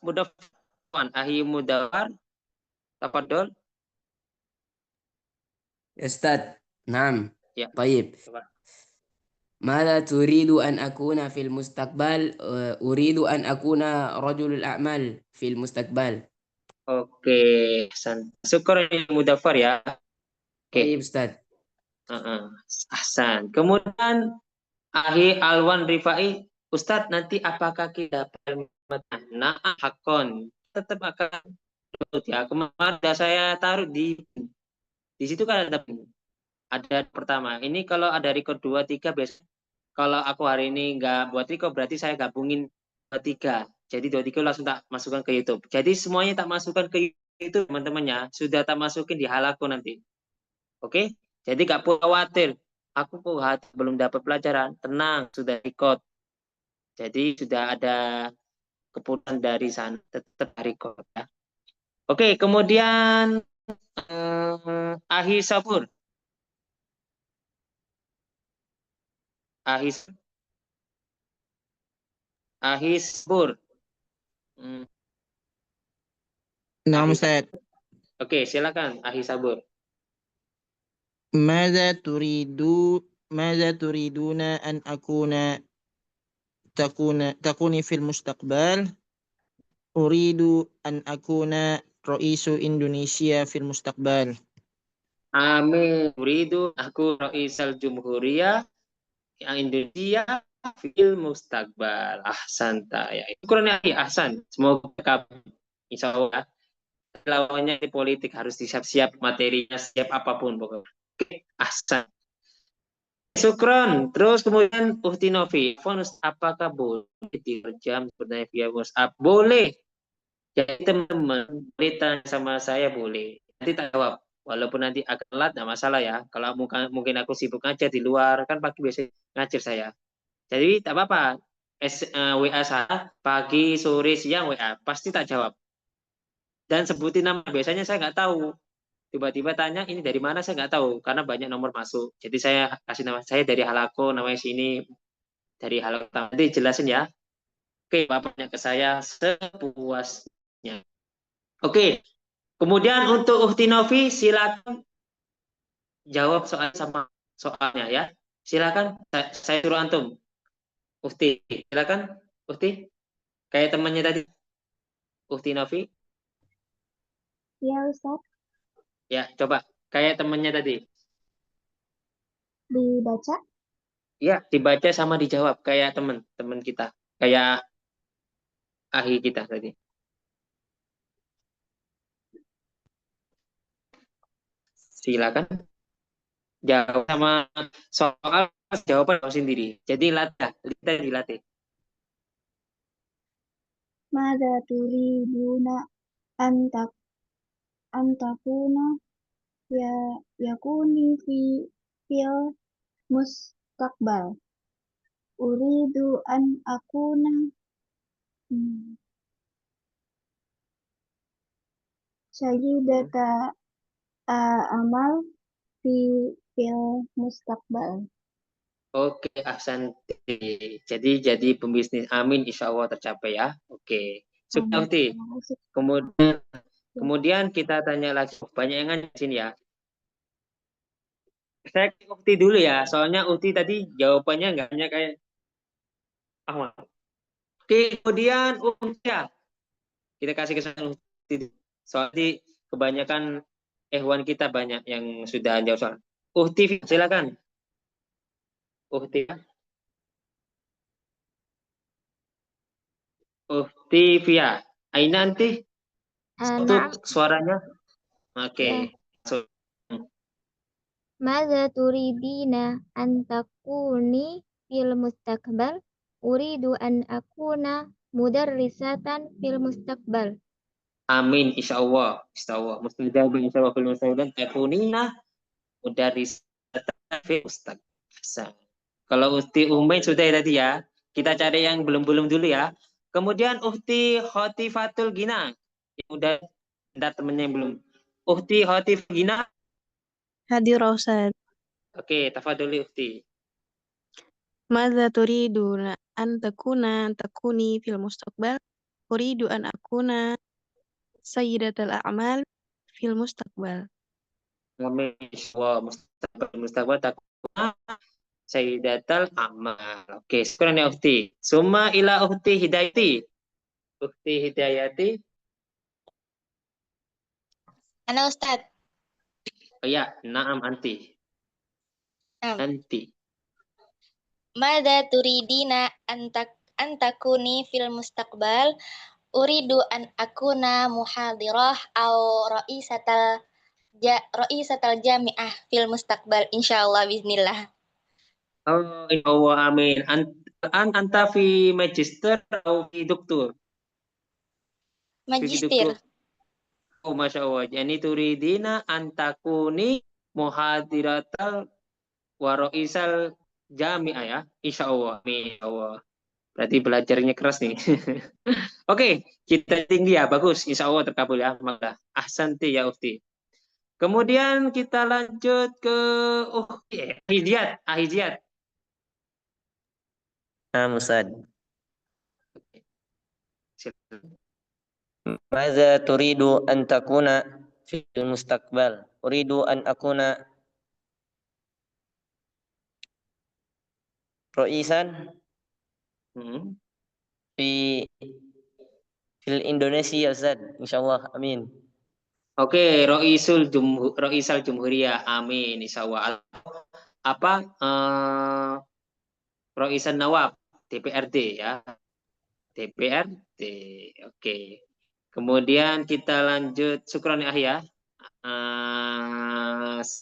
Mudafwan, Ahi Mudawar, tafadhol. Ustaz, naam. Ya. طيب. ماذا تريد أن أكون في المستقبل؟ أريد أن أكون رجل الأعمال في المستقبل. Oke, Hasan. Syukur ini Mudafar ya. Oke. طيب Ustaz. Hasan. Kemudian Ahi Alwan Rifai, Ustadz, nanti apakah kita nah hakon tetap akan ya. Kemarin saya taruh di situ kan ada pertama. Ini kalau ada record 2, 3 biasanya. Kalau aku hari ini nggak buat record berarti saya gabungin 2, 3. Jadi 2, 3 langsung tak masukkan ke YouTube. Jadi semuanya tak masukkan ke YouTube teman-temannya. Sudah tak masukin di halaku nanti. Oke? Jadi nggak perlu khawatir. Aku kok belum dapat pelajaran. Tenang, sudah record. Jadi sudah ada keputusan dari sana. Tetap record ya. Oke, kemudian Ahi Sabur. Ahi Sabur. Naam Ustaz. Oke, silakan Ahi Sabur. ماذا تريدون أن تكوني في المستقبل؟ أريد أن أكون رئيس إندونيسيا في المستقبل. Amin. Uridu aku Raisal Jumhuriyah yang Indonesia fil mustaqbal. Ahsanta ya. Syukurnya Ahsan. Semoga kamu insya Allah lawannya di politik harus disiap-siap materinya, siap apapun pokoknya. Ahsan. Syukron. Terus kemudian Uhti Novi, apakah boleh direjam sebenarnya via WhatsApp? Boleh. Jadi teman-teman berita sama saya boleh. Nanti tak jawab. Walaupun nanti agak telat, nggak masalah ya. Kalau mungkin aku sibuk ngajar di luar, kan pagi biasa ngajar saya. Jadi tak apa-apa. WA saya pagi, sore, siang WA pasti tak jawab. Dan sebutin nama. Biasanya saya nggak tahu. Tiba-tiba tanya ini dari mana, saya nggak tahu karena banyak nomor masuk. Jadi saya kasih nama saya dari Halako, namanya sini dari Halako. Nanti jelasin ya. Oke, bapaknya ke saya sepuasnya. Oke. Kemudian untuk Uhti Novi silakan jawab soalnya ya. Silakan saya suruh antum. Uhti, silakan Uhti. Kayak temannya tadi. Uhti Novi. Ya Ustaz, Ya, coba kayak temannya tadi. dibaca. Ya, dibaca sama dijawab kayak teman kita. Kayak Ahi kita tadi. Silakan jawab sama soal jawaban sendiri. Jadi dilatih. Mada turiduna antakuna yakuni fil mustaqbal. Uridu an akuna sayyidata amal fil mustaqbal. Oke, Ahsan. Jadi pembisnis. Amin, insya Allah tercapai ya. Oke. Sudah, Uhti. Kemudian kita tanya lagi. Banyak yang nanya di sini ya. Saya ke Uhti dulu ya. Soalnya Uhti tadi jawabannya nggak hanya kayak Ahmad. Oke, kemudian ya. Kita kasih kesempatan Uhti. Soalnya kebanyakan Ikhwan kita banyak yang sudah jawab soal. Uhti, silakan. Uhti. Via. Aina nanti untuk suaranya. Oke. Mada turidina an takuni fil mustaqbal? Uridu an akuna mudarrisatan fil mustaqbal. Amin, insya Allah. Mustajab insya Allah fil mustaqbal. Takunina mudarrisatan fil mustaqbal. Kalau Uhti Umain sudah tadi ya. Kita cari yang belum dulu ya. Kemudian Uhti Khotifatul Gina. Yang udah temennya yang belum. Ukhti Hatif Gina. Hadirah Ustaz. Oke, tafadholi Ukhti. Madza turiduna an takuni fil mustaqbal? Uridu an akuna sayyidatal a'mal fil mustaqbal. Amin. Wah, mustaqbal takuna sayyidatal amal. Oke, syukran ya Ukhti. Summa ila Ukhti Hidayati. Ukhti Hidayati. Ana Ustaz. Oh ya, na'am anti. Anti. Mada turidina antakuni fil mustaqbal? Uridu an akuna muhadirah au ra'isatal jami'ah fil mustaqbal insyaallah bismillah. Oh, ya Allah, amin. Anta fi magister atau fi doktor? Magister. Oh, Masya Allah. Jadi turidina antakuni muhadiratal waroisal jami'ah ya. Insya Allah. Amin. Ya Allah. Berarti belajarnya keras nih. Oke, kita tinggi ya. Bagus. Insya Allah terkabul ya. Maka ahsanti ya Ufti. Kemudian kita lanjut ke Ahidiyat. Ahidiyat. Nah, Ustaz. Maza turidu an takuna fil mustaqbal? Uridu an akuna ra'isan fil Indonesia, Ustaz. Insyaallah, amin. Oke, Roisal Jumhuriyah, amin. Insyaallah. Apa? Roisan Nawab, DPRD ya. DPRD, oke. Kemudian kita lanjut syukron ya.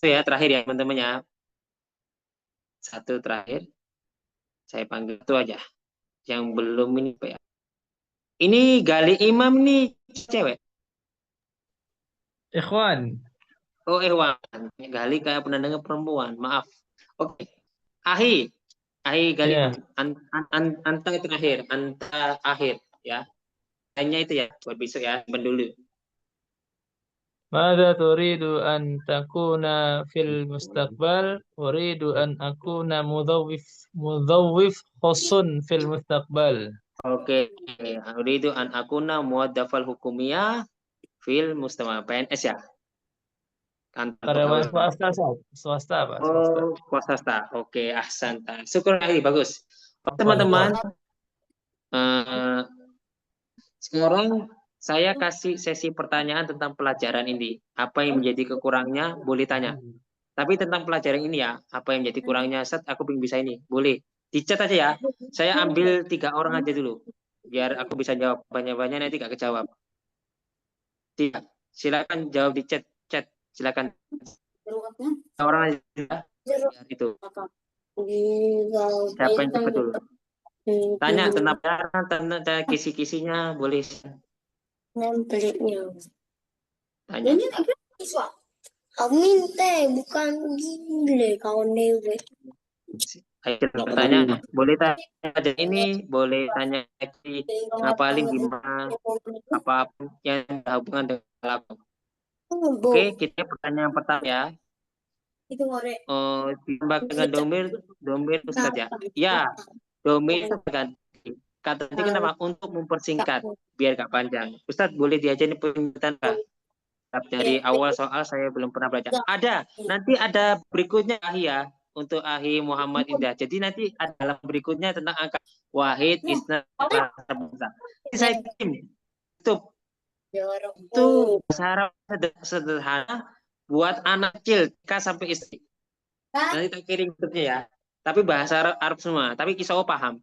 Ya terakhir ya teman-teman ya. Satu terakhir. Saya panggil itu aja. Yang belum ini Pak ya. Ini Gali Imam nih cewek. Ikhwan. Oh, Ikhwan. Gali kayak penandangnya perempuan. Maaf. Oke. Ahi Gali. Yeah. Anta terakhir. Anta akhir ya. Hanya itu ya buat besok ya. Simpan dulu. Mada turidu an takuna fil mustaqbal? Uridu an akuna mudhawwif khusun fil mustaqbal. Oke. Uridu an akuna muwaddafal hukumiyah fil mustaqbal. PNS ya. Karyawan swasta Pak. Oh, swasta. Oke, ahsanta. Syukur lagi bagus. Teman-teman, sekarang saya kasih sesi pertanyaan tentang pelajaran ini. Apa yang menjadi kekurangnya, boleh tanya. Tapi tentang pelajaran ini ya, apa yang menjadi kurangnya, Set, aku belum bisa ini. Boleh. Di chat aja ya. Saya ambil 3 orang aja dulu. Biar aku bisa jawab. Banyak-banyak nanti gak kejawab. Tidak. Silakan jawab di chat. Silakan. Orang aja. Itu. Siapa yang cepat dulu? Tanya tentang kisi-kisinya, boleh. Tanya. Amin teh bukan gile kawan dewe. Ayo tanya, boleh tanya ini, boleh tanya lagi ngapalin gimana, apa yang berhubungan dengan lagu. Oke, kita pertanyaan pertama ya. Itu ngorek. Ditambah dengan domir Ustaz ya. Ya, domir ganti. Kata nanti kenapa? Untuk mempersingkat, biar gak panjang. Ustaz boleh diajarin penjelasan Pak? Dari awal soal saya belum pernah belajar. Ada, nanti ada berikutnya ya. Untuk Ahi Muhammad Indah. Jadi nanti ada dalam berikutnya tentang angka wahid, isna, ini saya tim. Itu cara sederhana buat anak kecil TK sampai istri. Nanti tak kirim bentuknya ya. Tapi bahasa Arab semua. Tapi kisah paham.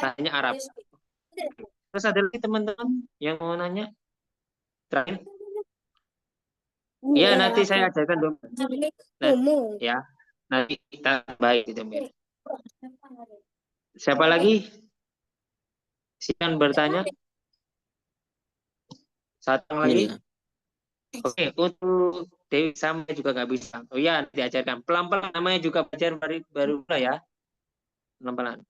Tanya Arab. Terus ada lagi teman-teman yang mau nanya? Terakhir. Ya nanti saya ajarkan dong. Ya. Nanti kita baik itu. Siapa lagi? Silakan bertanya. Satu lagi. Oke, untuk Dewi sama juga nggak bisa. Oh ya, diajarkan pelan-pelan. Namanya juga belajar baru ya. Pelan-pelan.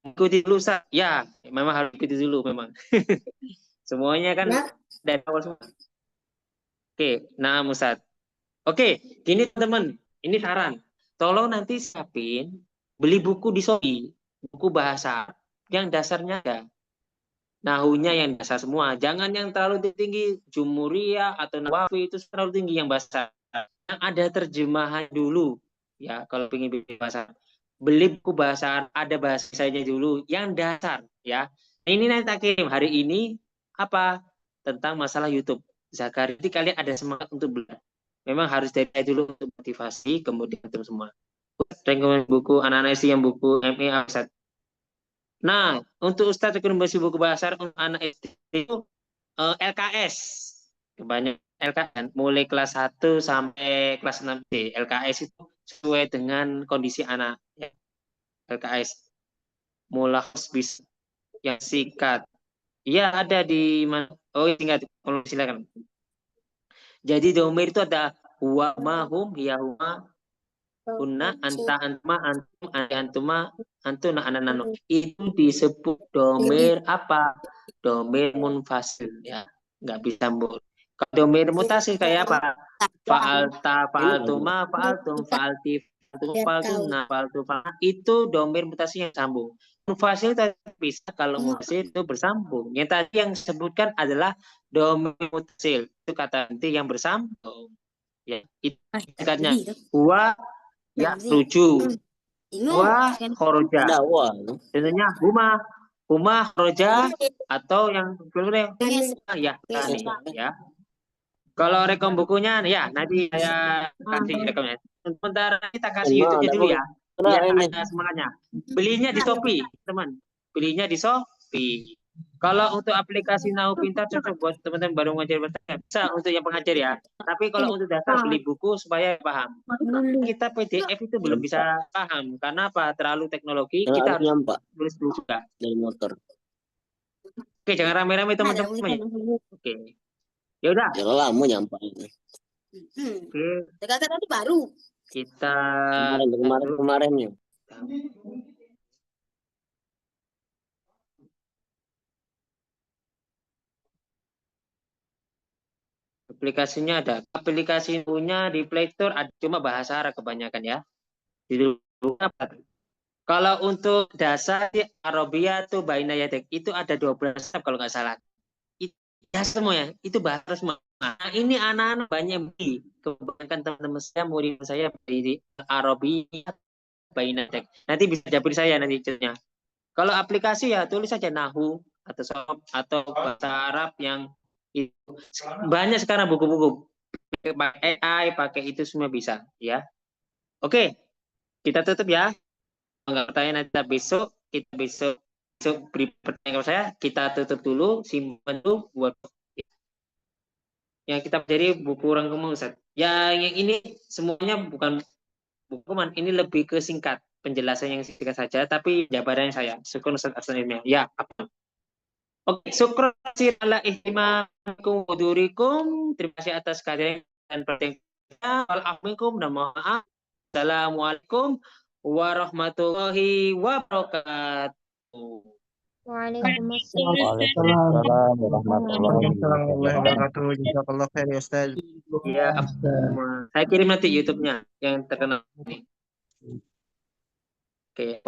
Ikuti dulu, ya. Memang harus ikuti dulu memang. Semuanya kan dari awal semua. Oke, nah Ustaz. Oke, gini teman-teman, ini saran. Tolong nanti siapin beli buku di Shopee, buku bahasa yang dasarnya ada. Nahunya yang dasar semua. Jangan yang terlalu tinggi, Jumhuriyah atau Nawawi itu terlalu tinggi yang bahasa. Yang ada terjemahan dulu. Ya, kalau ingin beli bahasa. Beli buku bahasa, ada bahasanya dulu yang dasar ya. Ini nanti tak kirim hari ini apa? Tentang masalah YouTube. Zakari, jadi kalian ada semangat untuk belajar. Memang harus dari dulu untuk motivasi, kemudian itu semua. Rekomendasi buku anak-anak SD yang buku ME Ustaz. Nah, untuk Ustaz rekomendasi buku bahasa untuk anak SD itu LKS. Banyak LKS mulai kelas 1 sampai kelas 6 D. LKS itu sesuai dengan kondisi anak. LKS. Mulai bis yang sikat. Iya, ada di mana? Oh, ingat, silakan. Jadi domir itu ada huwa mahum hiya huma kunna anta antuma antum antuma antuna anananu. Itu disebut domir apa? Domir munfasil ya, nggak bisa sambung. Kalau domir mutasil kayak apa? Fa'alta, fa'altuma, fa'altum, fa'alti, fa'altuna, fa'altu, itu domir mutasi yang sambung. Munfasil bisa kalau munfasil itu bersambung. Yang tadi yang disebutkan adalah domir mutasil, itu kata nanti yang bersambung. Ya, itu katanya huwa ya ruju. Huwa khoroja. Tentunya huma khoroja atau yang kedua ya tadi ya. Kalau rekom bukunya ya nanti saya kasih rekomnya. Sementara kita kasih YouTube-nya dulu ya. Biar ada semangatnya. Belinya di Shopee, teman. Belinya di Shopee. Kalau untuk aplikasi Nahu Pintar cocok buat teman-teman baru ngajar bertanya. Bisa untuk yang pengajar ya. Tapi kalau untuk dasar beli buku supaya paham. Kita PDF itu belum bisa paham. Karena apa? Terlalu teknologi. Kita harus tulis dulu juga. Dari motor. Oke, jangan rame-rame teman-teman. Oke. Ya udah. Jangan lama nyampe. Oke. Dekat tadi baru. Kita kemarinnya. Aplikasinya ada. Aplikasi punya di Play Store ada cuma bahasa Arab kebanyakan ya. Kalau untuk dasar Arabia tuh Baina Yadek itu ada 12 kalau nggak salah. Ya semuanya itu bahasa semua. Nah, ini anak-anak banyak beli. Kebanyakan teman-teman saya, murid saya di Arabia Baina Yadek. Nanti bisa jawab saya nanti cerita. Kalau aplikasi ya tulis saja Nahu atau Shop atau bahasa Arab yang itu. Banyak sekarang buku-buku pakai AI, pakai itu semua bisa ya. Oke, kita tutup ya. Enggak pertanyaan nanti kita besok beri pertanyaan kepada saya, kita tutup dulu, simpan dulu buat yang kita pelajari buku rangkuman Ustaz. Ya, yang ini semuanya bukan buku ini lebih ke singkat, penjelasan yang singkat saja, tapi jawabannya saya. Syukur Ustaz Asnilnya. Ya, apa? Oke, syukur ala ihtimamikum wudurikum. Terima kasih atas kehadiran dan perhatian. Waalaikumsalam dan maaf. Assalamualaikum warahmatullahi wabarakatuh. Waalaikumsalam warahmatullahi wabarakatuh. Jazakallah khair ya Ustaz. Ya, saya kirim nanti YouTube-nya yang terkenal ini. Oke,